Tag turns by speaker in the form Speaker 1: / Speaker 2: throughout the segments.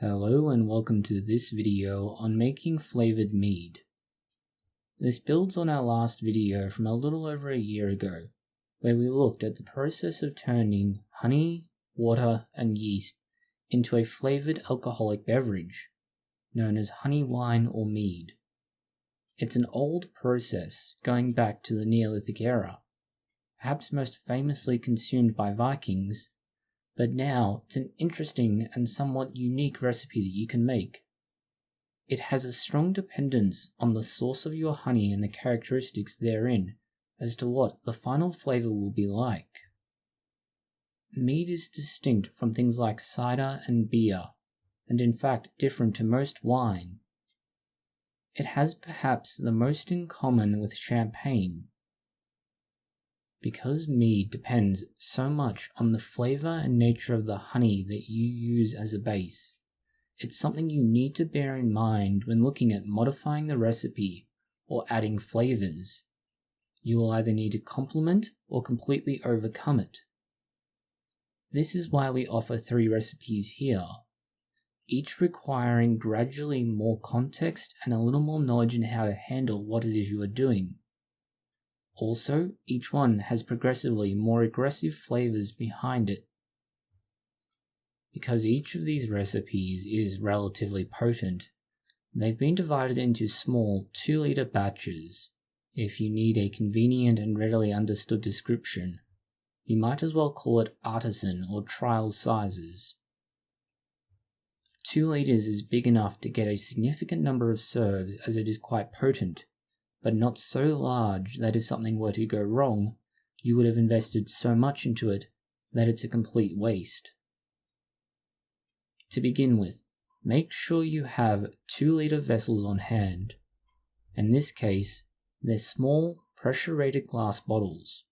Speaker 1: Hello and welcome to this video on making flavoured mead. This builds on our last video from a little over a year ago, where we looked at the process of turning honey, water and yeast into a flavoured alcoholic beverage, known as honey wine or mead. It's an old process going back to the Neolithic era, perhaps most famously consumed by Vikings, but now it's an interesting and somewhat unique recipe that you can make. It has a strong dependence on the source of your honey and the characteristics therein as to what the final flavour will be like. Mead is distinct from things like cider and beer, and in fact different to most wine. It has perhaps the most in common with champagne. Because mead depends so much on the flavour and nature of the honey that you use as a base, it's something you need to bear in mind when looking at modifying the recipe or adding flavours. You will either need to complement or completely overcome it. This is why we offer 3 recipes here, each requiring gradually more context and a little more knowledge in how to handle what it is you are doing. Also, each one has progressively more aggressive flavours behind it. Because each of these recipes is relatively potent, they've been divided into small 2-litre batches. If you need a convenient and readily understood description, you might as well call it artisan or trial sizes. 2 litres is big enough to get a significant number of serves as it is quite potent, but not so large that if something were to go wrong, you would have invested so much into it that it's a complete waste. To begin with, make sure you have 2-litre vessels on hand. In this case, they're small, pressure-rated glass bottles.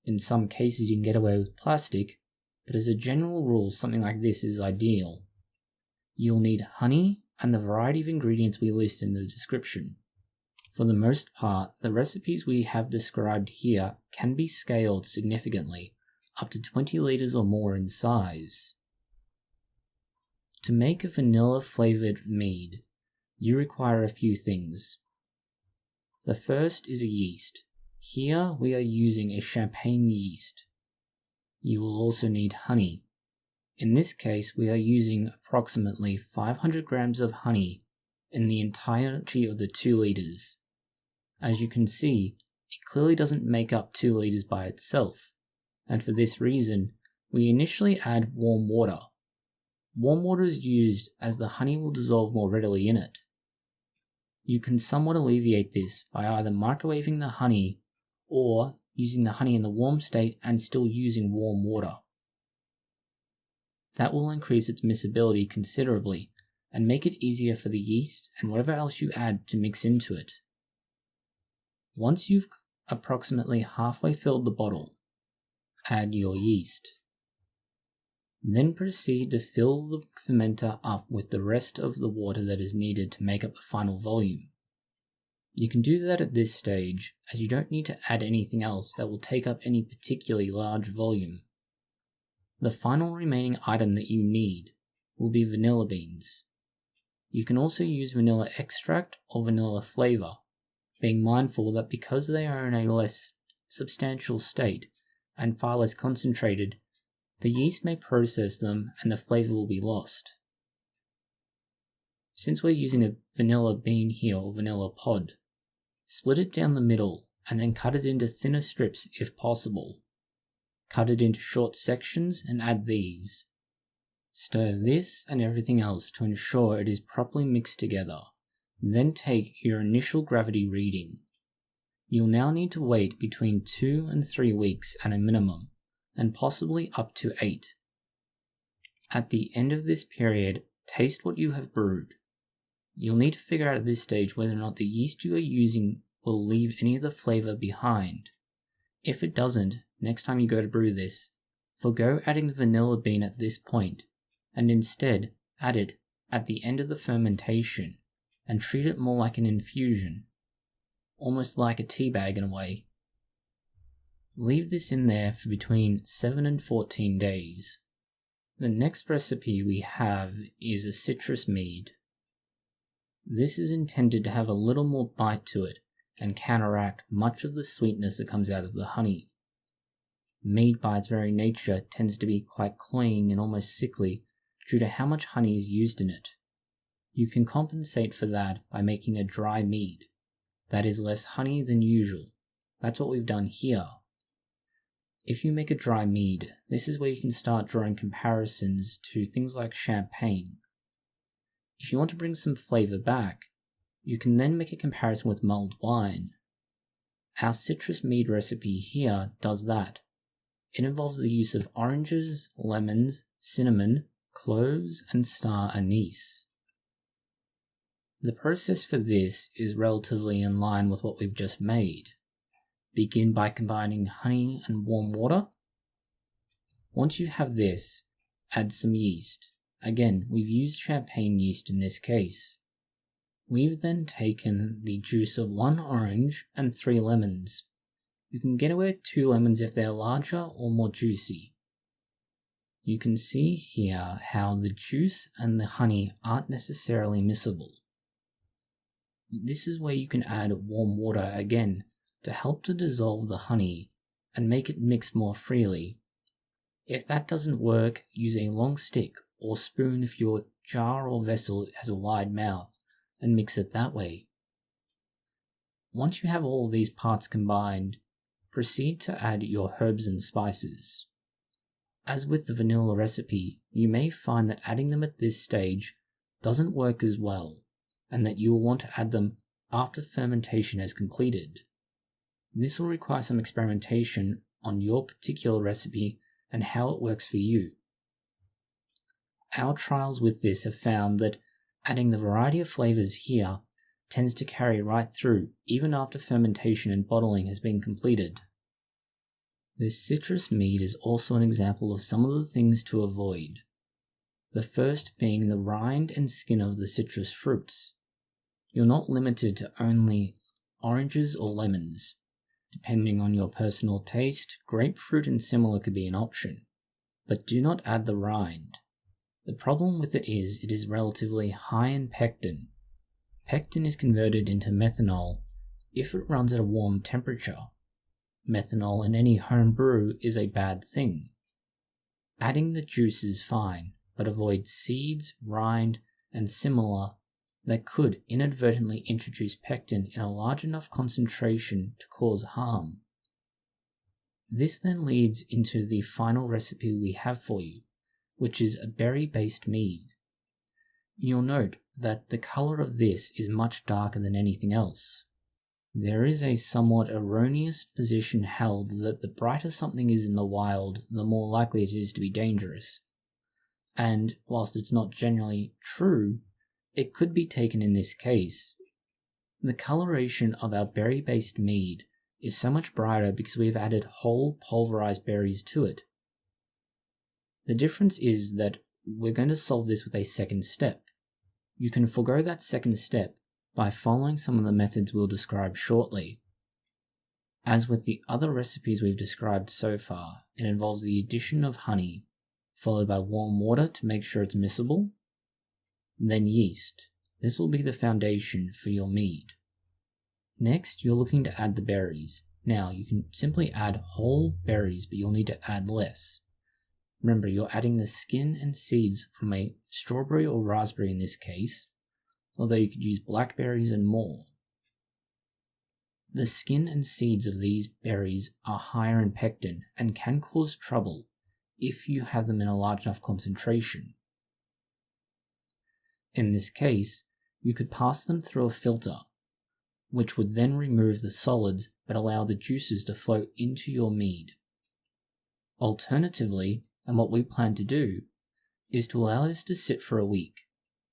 Speaker 1: In some cases you can get away with plastic, but as a general rule something like this is ideal. You'll need honey and the variety of ingredients we list in the description. For the most part, the recipes we have described here can be scaled significantly, up to 20 litres or more in size. To make a vanilla flavoured mead, you require a few things. The first is a yeast. Here we are using a champagne yeast. You will also need honey. In this case we are using approximately 500 grams of honey in the entirety of the 2 litres. As you can see, it clearly doesn't make up 2 litres by itself, and for this reason, we initially add warm water. Warm water is used as the honey will dissolve more readily in it. You can somewhat alleviate this by either microwaving the honey or using the honey in the warm state and still using warm water. That will increase its miscibility considerably and make it easier for the yeast and whatever else you add to mix into it. Once you've approximately halfway filled the bottle, add your yeast. Then proceed to fill the fermenter up with the rest of the water that is needed to make up the final volume. You can do that at this stage, as you don't need to add anything else that will take up any particularly large volume. The final remaining item that you need will be vanilla beans. You can also use vanilla extract or vanilla flavour, being mindful that because they are in a less substantial state and far less concentrated, the yeast may process them and the flavour will be lost. Since we're using a vanilla bean here or vanilla pod, split it down the middle and then cut it into thinner strips if possible. Cut it into short sections and add these. Stir this and everything else to ensure it is properly mixed together. Then take your initial gravity reading. You'll now need to wait between 2 and 3 weeks at a minimum, and possibly up to 8. At the end of this period, taste what you have brewed. You'll need to figure out at this stage whether or not the yeast you are using will leave any of the flavour behind. If it doesn't, next time you go to brew this, forgo adding the vanilla bean at this point, and instead add it at the end of the fermentation, and treat it more like an infusion, almost like a tea bag in a way. Leave this in there for between 7 and 14 days. The next recipe we have is a citrus mead. This is intended to have a little more bite to it and counteract much of the sweetness that comes out of the honey. Mead by its very nature tends to be quite cloying and almost sickly due to how much honey is used in it. You can compensate for that by making a dry mead. That is less honey than usual. That's what we've done here. If you make a dry mead, this is where you can start drawing comparisons to things like champagne. If you want to bring some flavour back, you can then make a comparison with mulled wine. Our citrus mead recipe here does that. It involves the use of oranges, lemons, cinnamon, cloves, and star anise. The process for this is relatively in line with what we've just made. Begin by combining honey and warm water. Once you have this, add some yeast. Again, we've used champagne yeast in this case. We've then taken the juice of 1 orange and 3 lemons. You can get away with 2 lemons if they're larger or more juicy. You can see here how the juice and the honey aren't necessarily miscible. This is where you can add warm water again to help to dissolve the honey and make it mix more freely. If that doesn't work, use a long stick or spoon if your jar or vessel has a wide mouth and mix it that way. Once you have all of these parts combined, proceed to add your herbs and spices. As with the vanilla recipe, you may find that adding them at this stage doesn't work as well, and that you will want to add them after fermentation has completed. This will require some experimentation on your particular recipe and how it works for you. Our trials with this have found that adding the variety of flavours here tends to carry right through even after fermentation and bottling has been completed. This citrus mead is also an example of some of the things to avoid. The first being the rind and skin of the citrus fruits. You're not limited to only oranges or lemons. Depending on your personal taste, grapefruit and similar could be an option, but do not add the rind. The problem with it is relatively high in pectin. Pectin is converted into methanol if it runs at a warm temperature. Methanol in any home brew is a bad thing. Adding the juice is fine, but avoid seeds, rind, and similar that could inadvertently introduce pectin in a large enough concentration to cause harm. This then leads into the final recipe we have for you, which is a berry-based mead. You'll note that the colour of this is much darker than anything else. There is a somewhat erroneous position held that the brighter something is in the wild, the more likely it is to be dangerous. And whilst it's not generally true, it could be taken in this case. The coloration of our berry-based mead is so much brighter because we have added whole pulverized berries to it. The difference is that we're going to solve this with a second step. You can forego that second step by following some of the methods we'll describe shortly. As with the other recipes we've described so far, it involves the addition of honey, followed by warm water to make sure it's miscible, then yeast. This will be the foundation for your mead. Next, you're looking to add the berries. Now, you can simply add whole berries, but you'll need to add less. Remember, you're adding the skin and seeds from a strawberry or raspberry in this case, although you could use blackberries and more. The skin and seeds of these berries are higher in pectin and can cause trouble if you have them in a large enough concentration. In this case, you could pass them through a filter, which would then remove the solids but allow the juices to flow into your mead. Alternatively, and what we plan to do, is to allow this to sit for a week,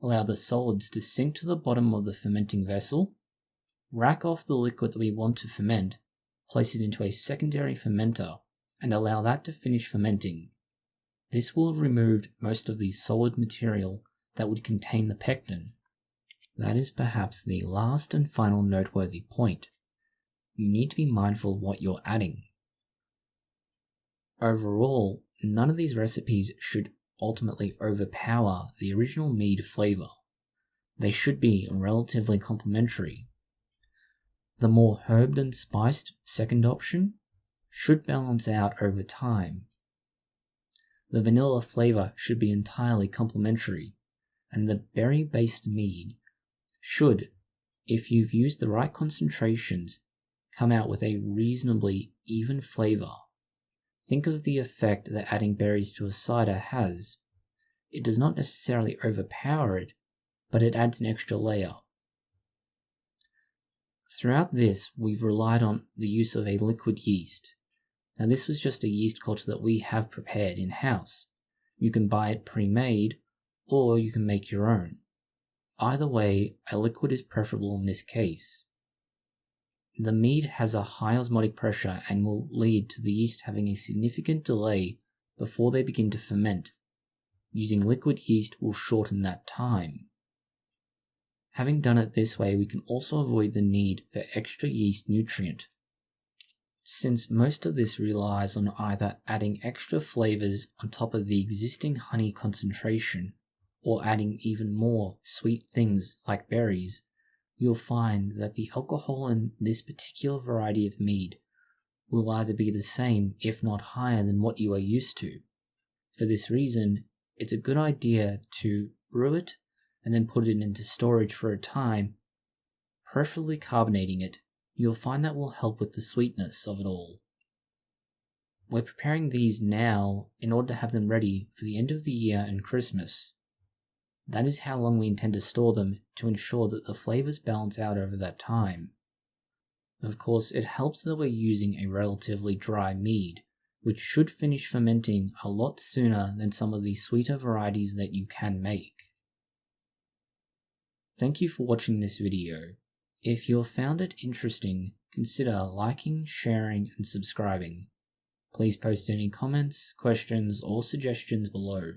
Speaker 1: allow the solids to sink to the bottom of the fermenting vessel, rack off the liquid that we want to ferment, place it into a secondary fermenter, and allow that to finish fermenting. This will have removed most of the solid material that would contain the pectin. That is perhaps the last and final noteworthy point. You need to be mindful of what you're adding. Overall, none of these recipes should ultimately overpower the original mead flavour. They should be relatively complementary. The more herbed and spiced second option should balance out over time. The vanilla flavour should be entirely complementary, and the berry-based mead should, if you've used the right concentrations, come out with a reasonably even flavour. Think of the effect that adding berries to a cider has. It does not necessarily overpower it, but it adds an extra layer. Throughout this, we've relied on the use of a liquid yeast. Now this was just a yeast culture that we have prepared in-house. You can buy it pre-made, or you can make your own. Either way, a liquid is preferable in this case. The mead has a high osmotic pressure and will lead to the yeast having a significant delay before they begin to ferment. Using liquid yeast will shorten that time. Having done it this way, we can also avoid the need for extra yeast nutrient. Since most of this relies on either adding extra flavors on top of the existing honey concentration, or adding even more sweet things like berries, you'll find that the alcohol in this particular variety of mead will either be the same, if not higher than what you are used to. For this reason, it's a good idea to brew it and then put it into storage for a time, preferably carbonating it. You'll find that will help with the sweetness of it all. We're preparing these now in order to have them ready for the end of the year and Christmas. That is how long we intend to store them, to ensure that the flavors balance out over that time. Of course, it helps that we're using a relatively dry mead, which should finish fermenting a lot sooner than some of the sweeter varieties that you can make. Thank you for watching this video. If you have found it interesting, consider liking, sharing, and subscribing. Please post any comments, questions, or suggestions below.